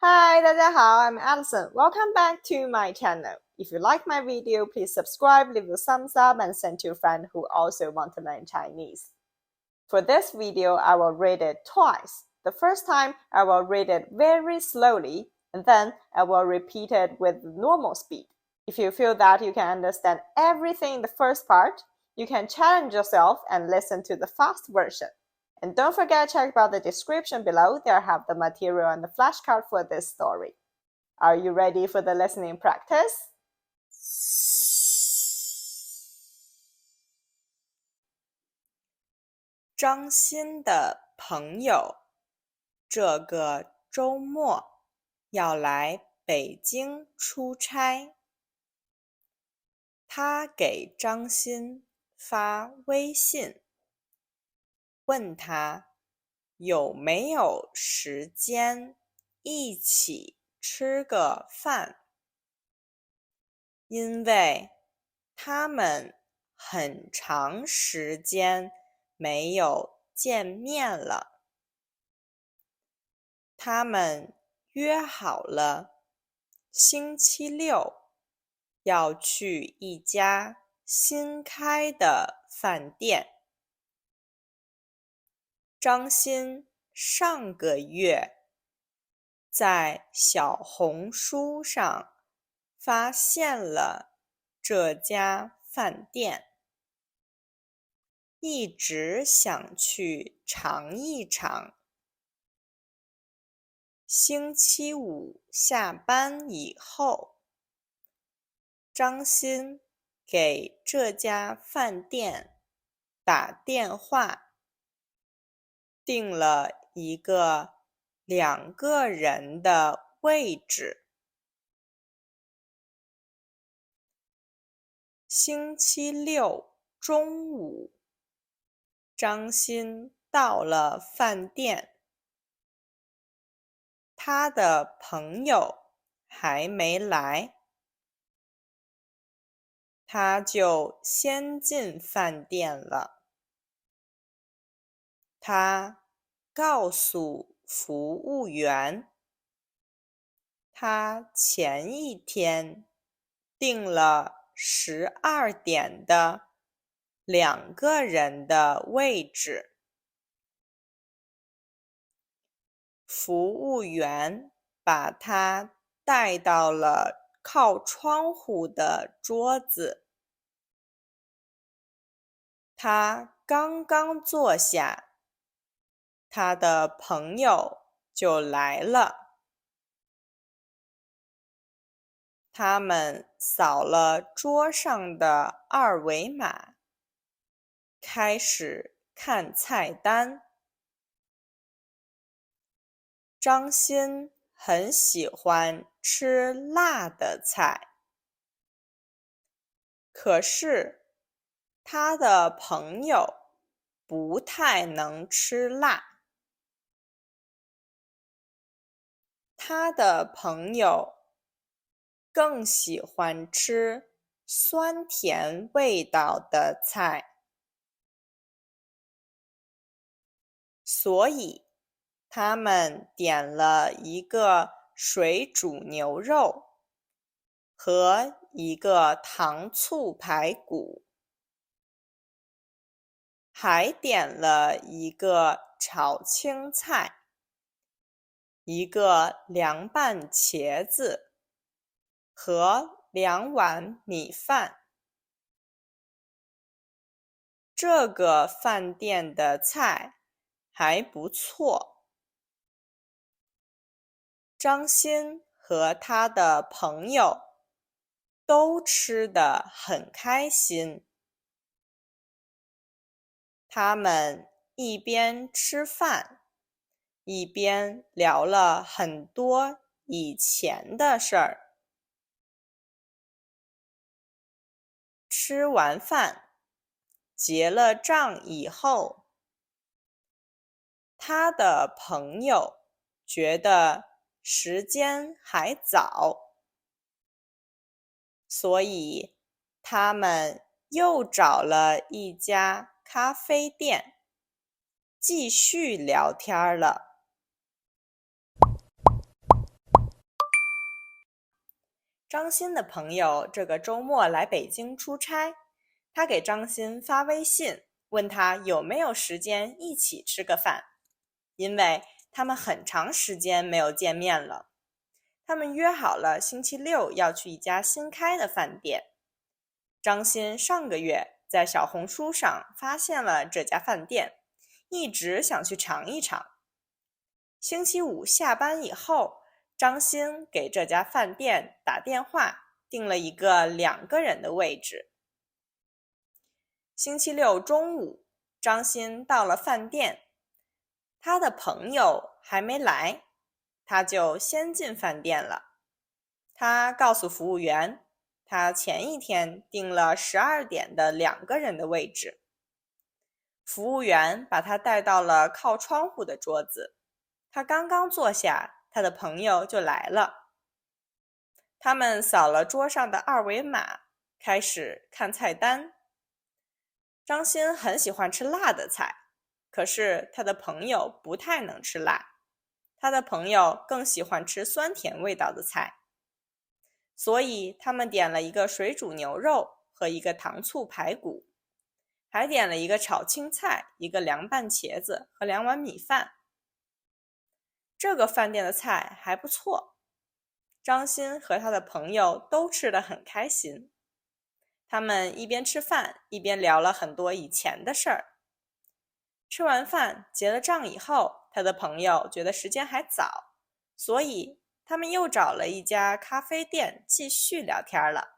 Hi, 大家好, I'm Alison. Welcome back to my channel. If you like my video, please subscribe, leave a thumbs up, and send to a friend who also want to learn Chinese. For this video, I will read it twice. The first time, I will read it very slowly, and then I will repeat it with normal speed. If you feel that you can understand everything in the first part, you can challenge yourself and listen to the fast version. And don't forget to check out the description below. There I have the material and the flashcard for this story. Are you ready for the listening practice? 张鑫的朋友这个周末要来北京出差，他给张鑫发微信，问他有没有时间一起吃个饭，因为他们很长时间没有见面了。他们约好了星期六要去一家新开的饭店。张鑫上个月在小红书上发现了这家饭店，一直想去尝一尝。星期五下班以后，张鑫给这家饭店打电话，订了一个2个人的位置。星期六中午，张鑫到了饭店，他的朋友还没来，他就先进饭店了。他告诉服务员，他前一天订了12点的2个人的位置。服务员把他带到了靠窗户的桌子。他刚刚坐下，他的朋友就来了。他们扫了桌上的2维码，开始看菜单。张鑫很喜欢吃辣的菜，可是他的朋友不太能吃辣。他的朋友更喜欢吃酸甜味道的菜，所以他们点了一个水煮牛肉和一个糖醋排骨，还点了一个炒青菜，一个凉拌茄子和2碗米饭。这个饭店的菜还不错。张鑫和他的朋友都吃得很开心。他们一边吃饭，一边聊了很多以前的事儿。吃完饭，结了账以后，他的朋友觉得时间还早，所以他们又找了一家咖啡店，继续聊天了。张鑫的朋友这个周末来北京出差，他给张鑫发微信，问他有没有时间一起吃个饭，因为他们很长时间没有见面了。他们约好了星期六要去一家新开的饭店。张鑫上个月在小红书上发现了这家饭店，一直想去尝一尝。星期五下班以后，张鑫给这家饭店打电话，订了一个2个人的位置。星期六中午，张鑫到了饭店，他的朋友还没来，他就先进饭店了。他告诉服务员，他前一天订了12点的2个人的位置。服务员把他带到了靠窗户的桌子，他刚刚坐下，他的朋友就来了。他们扫了桌上的2维码，开始看菜单。张鑫很喜欢吃辣的菜，可是他的朋友不太能吃辣，他的朋友更喜欢吃酸甜味道的菜，所以他们点了一个水煮牛肉和一个糖醋排骨，还点了一个炒青菜，一个凉拌茄子和2碗米饭。这个饭店的菜还不错，张鑫和他的朋友都吃得很开心。他们一边吃饭，一边聊了很多以前的事儿。吃完饭结了账以后，他的朋友觉得时间还早，所以他们又找了一家咖啡店继续聊天了。